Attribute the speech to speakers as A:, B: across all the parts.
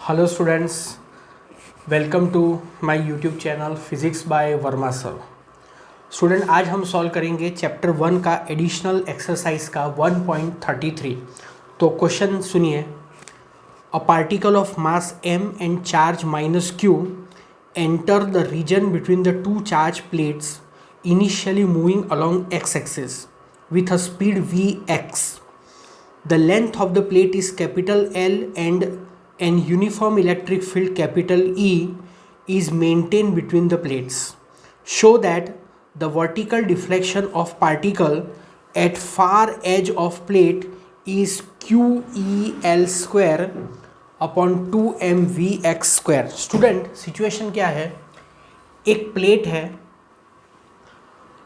A: Hello students, welcome to my YouTube channel physics by Verma sir. Student, आज हम solve करेंगे chapter 1 का additional exercise का 1.33। तो क्वेश्चन सुनिए। A particle of mass m and charge -q enter the region between the two charge plates initially moving along x axis with a speed vx. The length of the plate is capital L and an uniform electric field capital E is maintained between the plates. Show that the vertical deflection of particle at far edge of plate is QEL square upon 2mVx square. Student, situation क्या है? एक plate है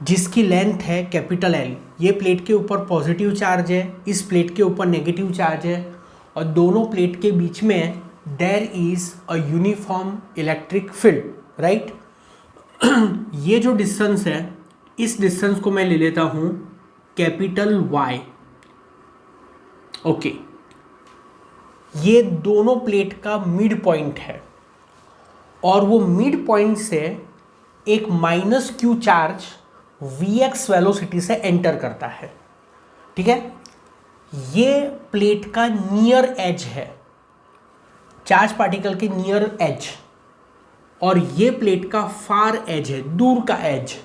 A: जिसकी length है capital L. ये plate के ऊपर positive charge है, इस प्लेट के ऊपर नेगेटिव चार्ज है, और दोनों प्लेट के बीच में there is a uniform electric field, right. ये जो डिस्टेंस है, इस डिस्टेंस को मैं ले लेता हूँ कैपिटल वाई। ओके, ये दोनों प्लेट का मिड पॉइंट है और वो मिड पॉइंट से एक -q चार्ज Vx वेलोसिटी से एंटर करता है, ठीक है। ये प्लेट का नियर एज है, चार्ज पार्टिकल के नियर एज, और ये प्लेट का फार एज है, दूर का एज।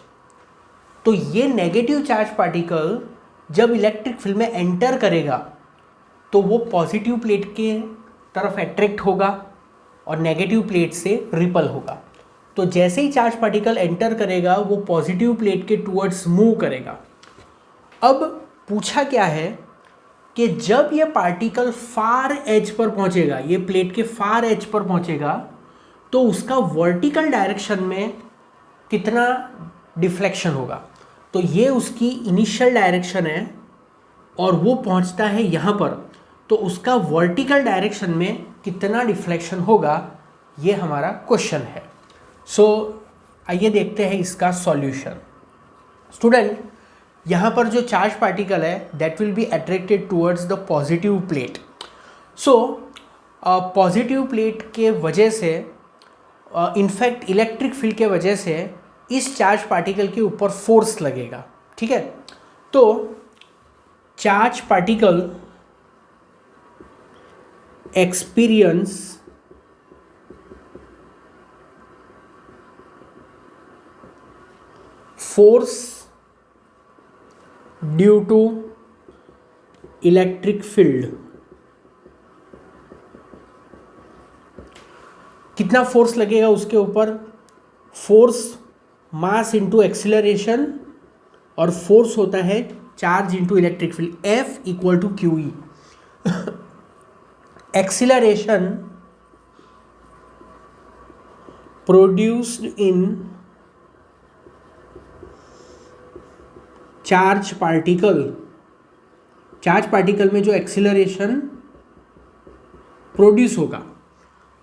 A: तो ये नेगेटिव चार्ज पार्टिकल जब इलेक्ट्रिक फील्ड में एंटर करेगा तो वो पॉजिटिव प्लेट के तरफ अट्रैक्ट होगा और नेगेटिव प्लेट से रिपल होगा। तो जैसे ही चार्ज पार्टिकल एंटर करेगा वो पॉजिटिव प्लेट के टुवर्ड्स मूव करेगा। अब पूछा क्या है कि जब ये पार्टिकल फार एज पर पहुंचेगा, ये प्लेट के फार एज पर पहुंचेगा, तो उसका वर्टिकल डायरेक्शन में कितना डिफ्लेक्शन होगा। तो ये उसकी इनिशियल डायरेक्शन है और वो पहुंचता है यहाँ पर, तो उसका वर्टिकल डायरेक्शन में कितना डिफ्लेक्शन होगा, ये हमारा क्वेश्चन है। आइए देखते हैं इसका सॉल्यूशन। स्टूडेंट, यहाँ पर जो चार्ज पार्टिकल है that will be attracted towards the positive plate. Positive plate के वजह से, इनफैक्ट इलेक्ट्रिक फील्ड के वजह से इस चार्ज पार्टिकल के ऊपर फोर्स लगेगा, ठीक है। तो charge particle experience force due to electric field. कितना फोर्स लगेगा उसके ऊपर? फोर्स मास इंटू एक्सीलरेशन, और फोर्स होता है charge into electric field, F equal to QE। Acceleration produced in charge particle, charge particle में जो एक्सीलरेशन प्रोड्यूस होगा,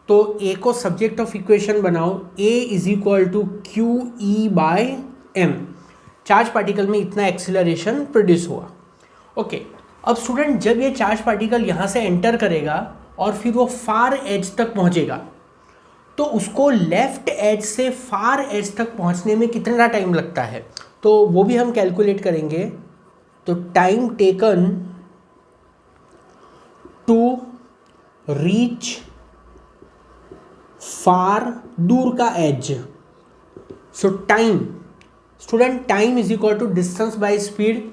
A: तो ए को सब्जेक्ट ऑफ इक्वेशन बनाओ, A is equal to QE by M। Charge particle में इतना एक्सीलरेशन प्रोड्यूस हुआ। Okay, अब स्टूडेंट, जब ये चार्ज पार्टिकल यहाँ से एंटर करेगा और फिर वो फार एज तक पहुँचेगा, तो उसको लेफ्ट एज से फार एज तक पहुँचने में कितना टाइम लगता है, तो वो भी हम कैलकुलेट करेंगे। तो time taken to reach far, दूर का edge. So time, student, time is equal to distance by speed,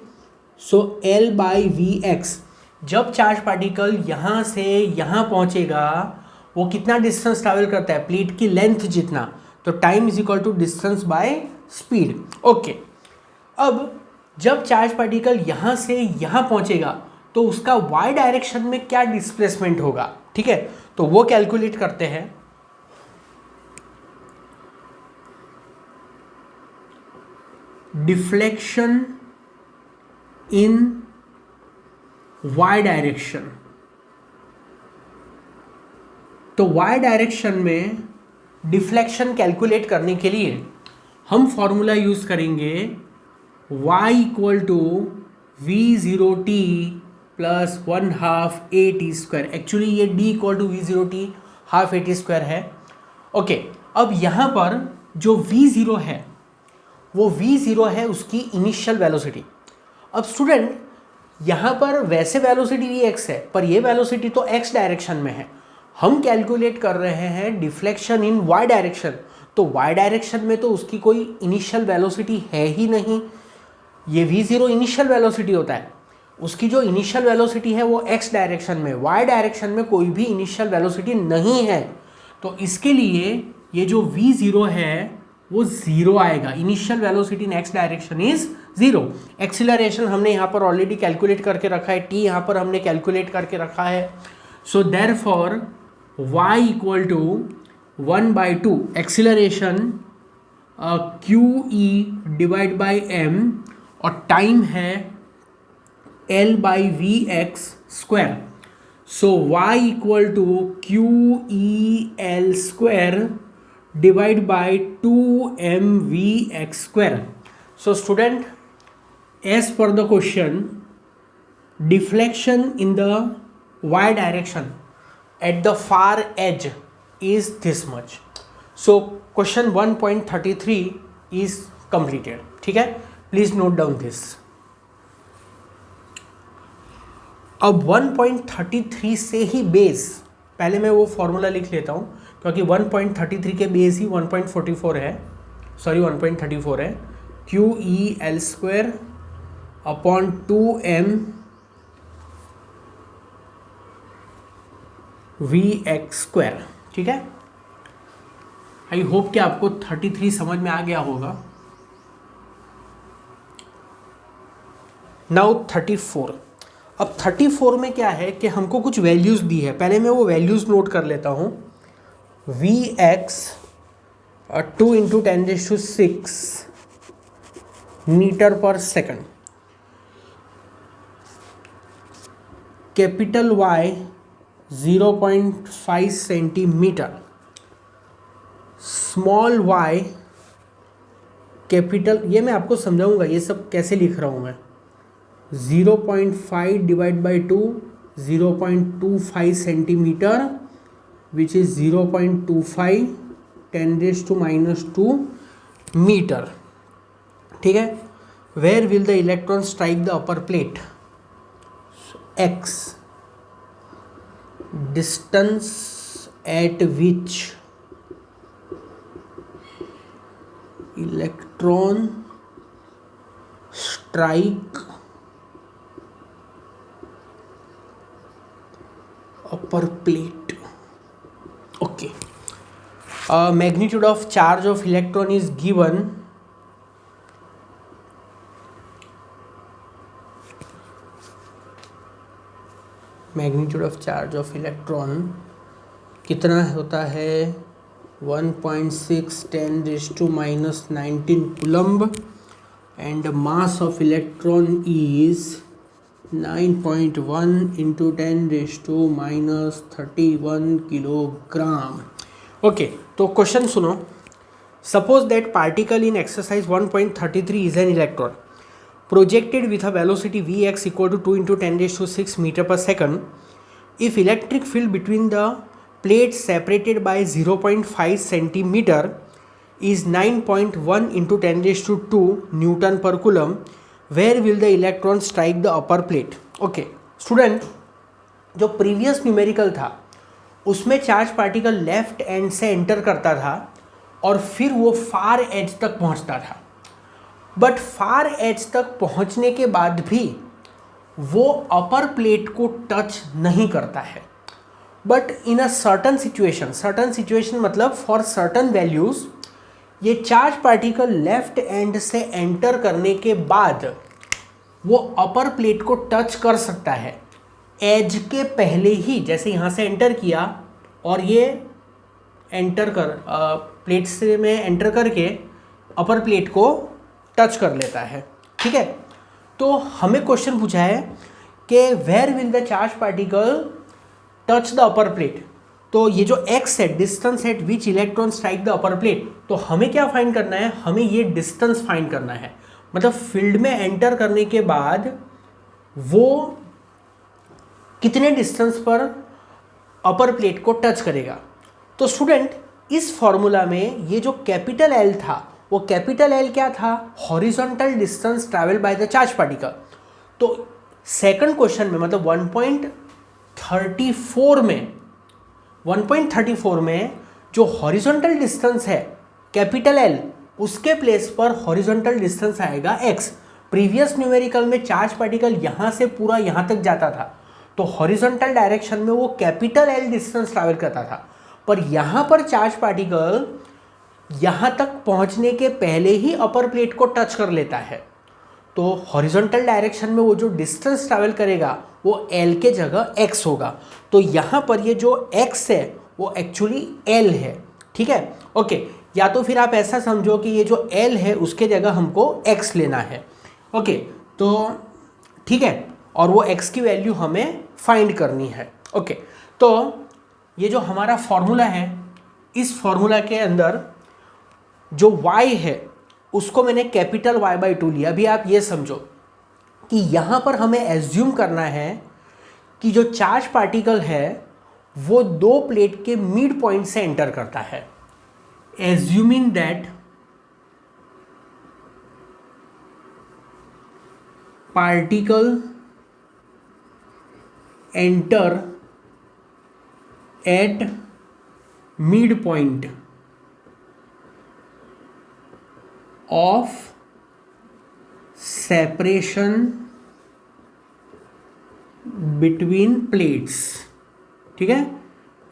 A: so L by Vx। जब चार्ज पार्टिकल यहाँ से यहाँ पहुँचेगा, वो कितना डिस्टेंस ट्रैवल करता है? प्लेट की लेंथ जितना। तो time is equal to distance by speed. Okay, अब जब चार्ज पार्टिकल यहाँ से यहाँ पहुँचेगा तो उसका y डायरेक्शन में क्या डिस्प्लेसमेंट होगा, ठीक है। तो वो कैलकुलेट करते हैं। Deflection in y direction. तो y डायरेक्शन में डिफ्लेक्शन कैलकुलेट करने के लिए हम फॉर्मूला यूज करेंगे y equal to V0t plus 1/2 AT square. Actually ये d equal to V0t half A T square है। ओके, अब यहाँ पर जो v0 है वो v0 है उसकी इनिशियल वेलोसिटी। अब स्टूडेंट यहाँ पर वैसे वेलोसिटी vx है, पर ये वेलोसिटी तो x डायरेक्शन में है। हम कैलकुलेट कर रहे हैं डिफ्लेक्शन इन y डायरेक्शन, तो y डायरेक्शन में तो उसकी कोई इनिशियल वेलोसिटी है ही नहीं। ये v0 इनिशियल वेलोसिटी होता है, उसकी जो इनिशियल वेलोसिटी है वो x डायरेक्शन में, y डायरेक्शन में कोई भी इनिशियल वेलोसिटी नहीं है। तो इसके लिए ये जो v0 है वो ज़ीरो आएगा। Initial velocity in x direction is zero. Acceleration हमने यहाँ पर ऑलरेडी कैलकुलेट करके रखा है, t यहाँ पर हमने कैलकुलेट करके रखा है। So therefore y equal to 1/2 acceleration QE divide by m, और टाइम है L/Vx square. So y equal to QEL square divide by 2mVx square. So student, as per the question, deflection in the y direction at the far edge is this much. So question 1.33 is completed. ठीक है, please note down this. अब 1.33 से ही base, पहले मैं वो formula लिख लेता हूँ क्योंकि 1.33 के बेस ही 1.44 है, सॉरी 1.34 है। QEL square upon 2m Vx square. ठीक है, आई होप कि आपको 33 समझ में आ गया होगा। नाउ 34। अब 34 में क्या है कि हमको कुछ वैल्यूज़ दी है, पहले मैं वो वैल्यूज़ नोट कर लेता हूँ। Vx 2 × 10⁶ मीटर पर second, capital Y 0.5 centimetre, small y capital, ये मैं आपको समझाऊंगा ये सब कैसे लिख रहा हूँ मैं। 0.5 divide by 2 0.25 centimetre which is 0.25 10⁻² metre. ठीक है, where will the electron strike the upper plate? x distance at which electron strike upper plate. Okay, magnitude of charge of electron is given magnitude of charge of electron कितना होता है? 1.6 10⁻⁻19 coulomb, and mass of electron is 9.1 × 10⁻31 kilogram. Okay, तो question सुनो। Suppose that particle in exercise 1.33 is an electron projected with a velocity Vx equal to 2 × 10⁶ meter per second. If electric field between the plates separated by 0.5 centimeter is 9.1 × 10⁻² Newton per coulomb, where will the electron strike the upper plate? Okay, student, जो previous numerical था उसमें charge particle left and से enter करता था और फिर वो far as तक पहुंचता था, बट फार एज तक पहुंचने के बाद भी वो अपर प्लेट को टच नहीं करता है। But in a certain situation मतलब फॉर सर्टन वैल्यूज ये चार्ज पार्टिकल लेफ्ट एंड से एंटर करने के बाद वो अपर प्लेट को टच कर सकता है एज के पहले ही। जैसे यहाँ से एंटर किया और ये एंटर कर प्लेट से में एंटर करके अपर प्लेट को टच कर लेता है। ठीक है, तो हमें क्वेश्चन पूछा है कि where will the charge particle touch the upper plate. तो ये जो x है, distance at which electron strike the upper plate, तो हमें क्या फाइंड करना है? हमें ये डिस्टेंस फाइंड करना है। मतलब फील्ड में एंटर करने के बाद वो कितने डिस्टेंस पर अपर प्लेट को टच करेगा। तो स्टूडेंट इस फॉर्मूला में ये जो कैपिटल एल था, वो कैपिटल एल क्या था? Horizontal distance travel by the charge particle. तो सेकंड क्वेश्चन में मतलब 1.34 में जो हॉरिजॉन्टल डिस्टेंस है कैपिटल एल, उसके प्लेस पर हॉरिजॉन्टल डिस्टेंस आएगा एक्स। प्रीवियस न्यूमेरिकल में चार्ज पार्टिकल यहाँ से पूरा यहाँ तक जाता था, तो हॉरिजॉन्टल डायरेक्शन में वो कैपिटल एल डिस्टेंस ट्रैवल करता था, पर यहाँ पर चार्ज पार्टिकल यहाँ तक पहुँचने के पहले ही अपर प्लेट को टच कर लेता है। तो हॉरिजॉन्टल डायरेक्शन में वो जो डिस्टेंस ट्रैवल करेगा वो एल के जगह एक्स होगा। तो यहाँ पर ये जो एक्स है वो एक्चुअली एल है, ठीक है, ओके। या तो फिर आप ऐसा समझो कि ये जो एल है उसके जगह हमको एक्स लेना है, ओके। तो ठीक है, और वो एक्स की वैल्यू हमें फाइंड करनी है, ओके। तो ये जो हमारा फॉर्मूला है, इस फॉर्मूला के अंदर जो y है उसको मैंने कैपिटल Y/2 लिया। अभी आप ये समझो कि यहाँ पर हमें एज्यूम करना है कि जो चार्ज पार्टिकल है वो दो प्लेट के मिड पॉइंट से एंटर करता है। Assuming that particle enter at mid point of separation between plates, ठीक है।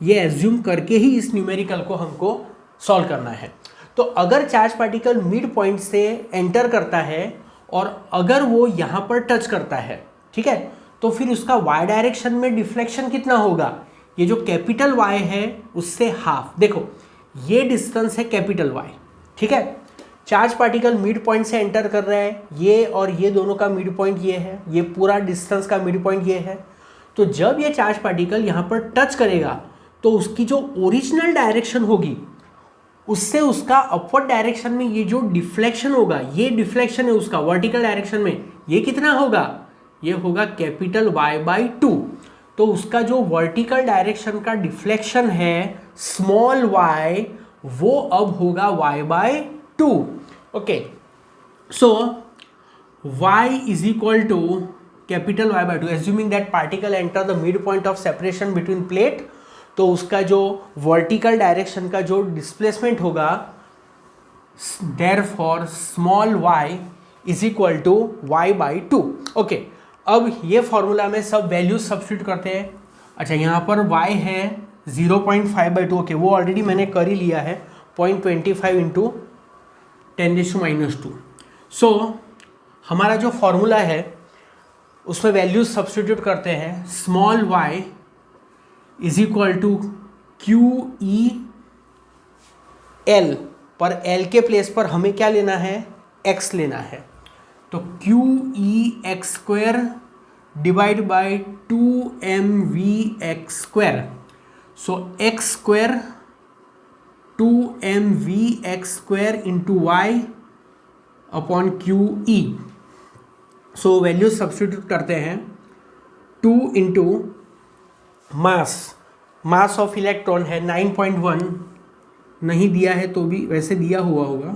A: ये एज्यूम करके ही इस न्यूमेरिकल को हमको सॉल्व करना है। तो अगर चार्ज पार्टिकल मिड पॉइंट से एंटर करता है और अगर वो यहाँ पर टच करता है, ठीक है, तो फिर उसका y डायरेक्शन में डिफ्लेक्शन कितना होगा? ये जो कैपिटल Y है उससे हाफ। देखो ये डिस्टेंस है कैपिटल Y, ठीक है। चार्ज पार्टिकल मिड पॉइंट से एंटर कर रहा है, ये और ये दोनों का मिड पॉइंट ये है, ये पूरा डिस्टेंस का मिड पॉइंट ये है। तो जब ये चार्ज पार्टिकल यहाँ पर टच करेगा तो उसकी जो ओरिजिनल डायरेक्शन होगी उससे उसका अपवर्ड डायरेक्शन में ये जो डिफ्लेक्शन होगा, ये डिफ्लेक्शन है उसका वर्टिकल डायरेक्शन में, ये कितना होगा? ये होगा कैपिटल Y/2। तो उसका जो वर्टिकल डायरेक्शन का डिफ्लेक्शन है स्मॉल y, वो अब होगा Y/2, okay. So y is equal to capital Y/2, assuming that particle enter the mid point of separation between plate. तो उसका जो वर्टिकल डायरेक्शन का जो डिस्प्लेसमेंट होगा, therefore small y is equal to Y/2, okay. अब ये formula में सब वैल्यूज सब्स्टिट्यूट करते हैं। अच्छा, यहाँ पर y है 0.5/2, ओके, वो ऑलरेडी मैंने कर ही लिया है, 0.25 इंटू 10⁻²। सो हमारा जो फॉर्मूला है उसमें वैल्यूज सब्स्टिट्यूट करते हैं। Small y is equal to QEL, पर L के प्लेस पर हमें क्या लेना है? x लेना है। तो QEx² divide by 2mVx²। So x² 2mVx² into y upon QE। So value substitute करते हैं। 2 इंटू मास ऑफ इलेक्ट्रॉन है 9.1, नहीं दिया है तो भी वैसे दिया हुआ होगा,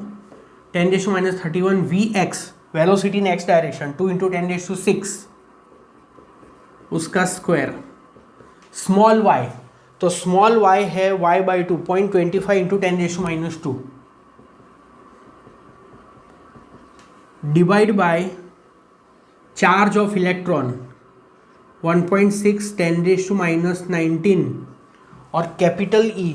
A: 10⁻31 Vx, वेलोसिटी इन एक्स डायरेक्शन, 2 इंटू 10⁶, उसका स्क्वायर। स्मॉल y, तो स्मॉल y है y/2, 0.25 into 10⁻², divide by charge of electron 1.6 10⁻19, और कैपिटल E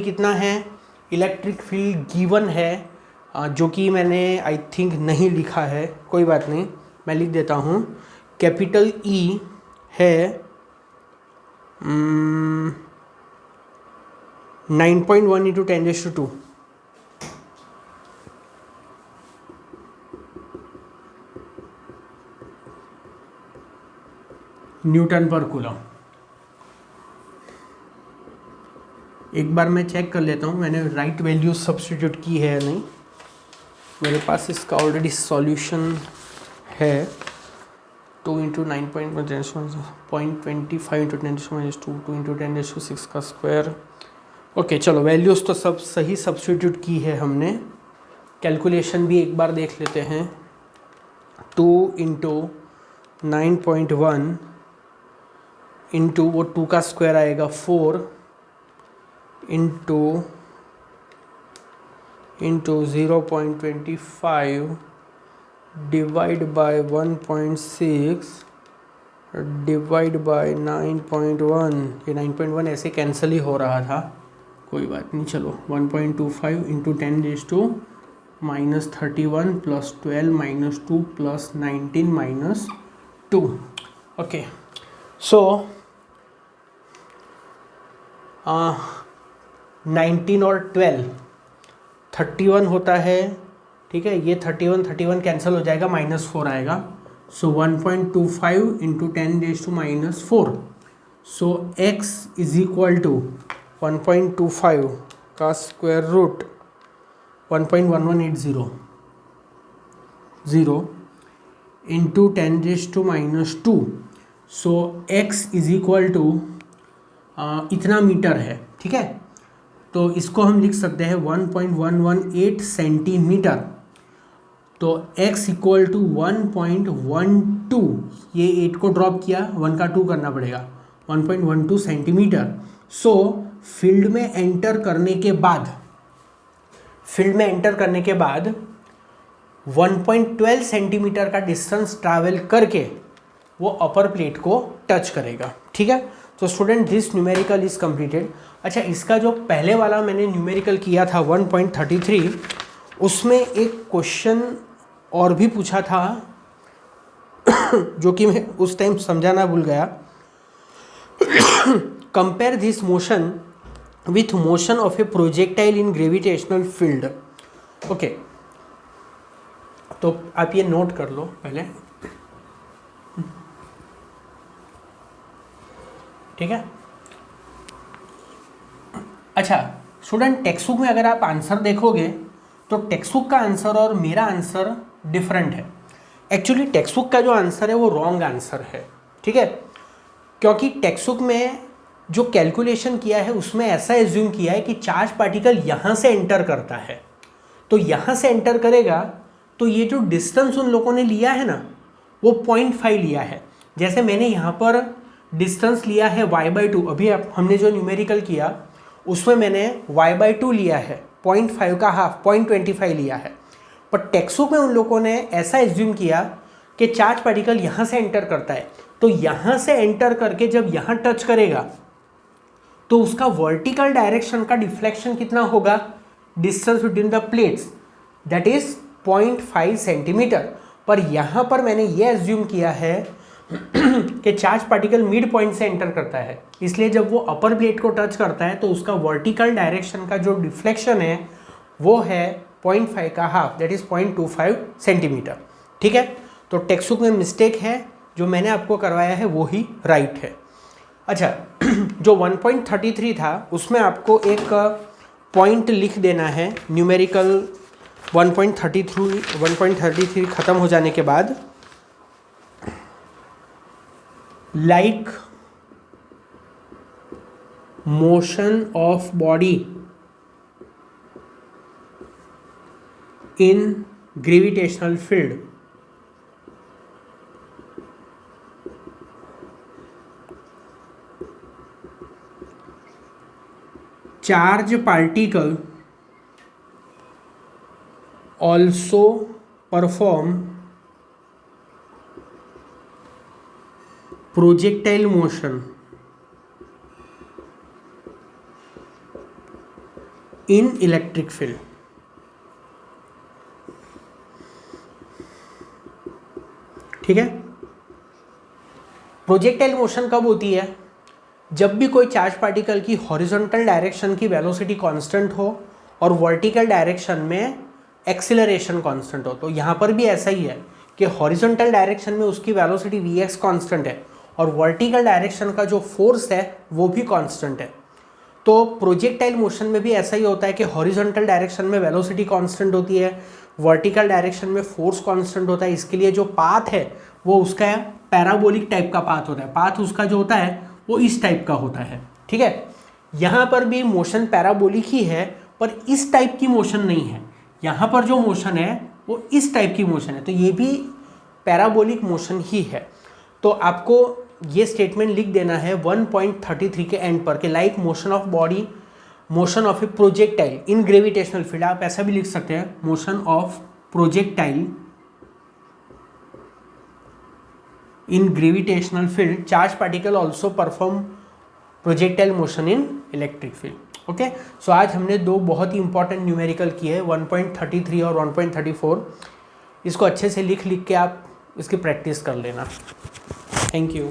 A: कितना है? इलेक्ट्रिक फील्ड गिवन है, जो कि मैंने आई थिंक नहीं लिखा है, कोई बात नहीं, मैं लिख देता हूँ। कैपिटल E है 9.1 इंटू 10⁻², न्यूटन पर कूलम। एक बार मैं चेक कर लेता हूँ मैंने राइट वैल्यू सब्स्टिट्यूट की है या नहीं। मेरे पास इसका ऑलरेडी सॉल्यूशन है। 2 इंटू 9.1 0.25 इंटू 10⁻², 2 इंटू 10⁻6 का स्क्वायर, ओके चलो, वैल्यूज़ तो सब सही सब्स्टिट्यूट की है हमने। कैलकुलेशन भी एक बार देख लेते हैं। 2 इंटू 9.1 इंटू वो 2 का स्क्वायर आएगा 4 into 0.25 divide by 1.6 divide by 9.1। ये 9.1 ऐसे कैंसिल ही हो रहा था, कोई बात नहीं। चलो 1.25 into 10⁻31 plus 12 minus 2 plus 19 minus 2। Okay so 19 और 12 31 होता है, ठीक है। ये 31 कैंसिल हो जाएगा, -4 आएगा। So 1.25 into 10⁻⁻4। So x is equal to 1.25 का square root 1.1180 into 10⁻²। So x is equal to इतना मीटर है, ठीक है। तो इसको हम लिख सकते हैं 1.118 सेंटीमीटर। तो x इक्वल टू 1.12, ये 8 को ड्रॉप किया, 1 का 2 करना पड़ेगा, 1.12 सेंटीमीटर। सो फील्ड में एंटर करने के बाद 1.12 सेंटीमीटर का डिस्टेंस ट्रैवल करके वो अपर प्लेट को टच करेगा, ठीक है। तो student this numerical is completed. अच्छा, इसका जो पहले वाला मैंने न्यूमेरिकल किया था 1.33, उसमें एक क्वेश्चन और भी पूछा था जो कि मैं उस टाइम समझाना भूल गया। Compare this motion with motion of a projectile in gravitational field. Okay, तो आप ये नोट कर लो पहले, ठीक है। अच्छा स्टूडेंट, टेक्स्ट बुक में अगर आप आंसर देखोगे तो टेक्स्ट बुक का आंसर और मेरा आंसर डिफरेंट है। एक्चुअली टेक्स्ट बुक का जो आंसर है वो रॉन्ग आंसर है, ठीक है। क्योंकि टेक्स्ट बुक में जो कैलकुलेशन किया है उसमें ऐसा एज्यूम किया है कि चार्ज पार्टिकल यहाँ से एंटर करता है, तो यहाँ से एंटर करेगा तो ये जो डिस्टेंस उन लोगों ने लिया है ना वो 0.5 लिया है। जैसे मैंने यहाँ पर डिस्टेंस लिया है y/2, अभी हमने जो न्यूमेरिकल किया उसमें मैंने y/2 लिया है, 0.5 का हाफ 0.25 लिया है। पर टेक्स्ट बुक में उन लोगों ने ऐसा एज्यूम किया कि चार्ज पार्टिकल यहाँ से एंटर करता है, तो यहाँ से एंटर करके जब यहाँ टच करेगा तो उसका वर्टिकल डायरेक्शन का डिफ्लेक्शन कितना होगा, distance between the plates, that is 0.5 centimetre. पर यहाँ पर मैंने ये एज्यूम किया है कि चार्ज पार्टिकल मिड पॉइंट से एंटर करता है, इसलिए जब वो अपर प्लेट को टच करता है तो उसका वर्टिकल डायरेक्शन का जो डिफ्लेक्शन है वो है 0.5 का हाफ, दैट इज 0.25 सेंटीमीटर, ठीक है। तो टेक्स्ट बुक में मिस्टेक है, जो मैंने आपको करवाया है वो ही राइट है। अच्छा, जो 1.33 था उसमें आपको एक पॉइंट लिख देना है न्यूमेरिकल 1.33 ख़त्म हो जाने के बाद। Like motion of body in gravitational field, charge particle also perform projectile motion in electric field। ठीक है, प्रोजेक्टाइल मोशन कब होती है, जब भी कोई चार्ज पार्टिकल की हॉरिजॉन्टल डायरेक्शन की वेलोसिटी कांस्टेंट हो और वर्टिकल डायरेक्शन में एक्सीलरेशन कांस्टेंट हो। तो यहाँ पर भी ऐसा ही है कि हॉरिजॉन्टल डायरेक्शन में उसकी वेलोसिटी vx कांस्टेंट है और वर्टिकल डायरेक्शन का जो फोर्स है वो भी कांस्टेंट है। तो प्रोजेक्टाइल मोशन में भी ऐसा ही होता है कि हॉरिजॉन्टल डायरेक्शन में वेलोसिटी कांस्टेंट होती है, वर्टिकल डायरेक्शन में फोर्स कांस्टेंट होता है। इसके लिए जो पाथ है वो उसका पैराबोलिक टाइप का पाथ होता है, पाथ उसका जो होता है वो इस टाइप का होता है, ठीक है। यहाँ पर भी मोशन पैराबोलिक ही है, पर इस टाइप की मोशन नहीं है। यहाँ पर जो मोशन है वो इस टाइप की मोशन है, तो ये भी पैराबोलिक मोशन ही है। तो आपको ये स्टेटमेंट लिख देना है 1.33 के एंड पर कि like motion of body, motion of a projectile in gravitational field, आप ऐसा भी लिख सकते हैं motion of projectile in gravitational field, charge particle also perform projectile motion in electric field. Okay, so आज हमने दो बहुत ही इंपॉर्टेंट न्यूमेरिकल किए, 1.33 और 1.34। इसको अच्छे से लिख के आप इसकी प्रैक्टिस कर लेना। Thank you.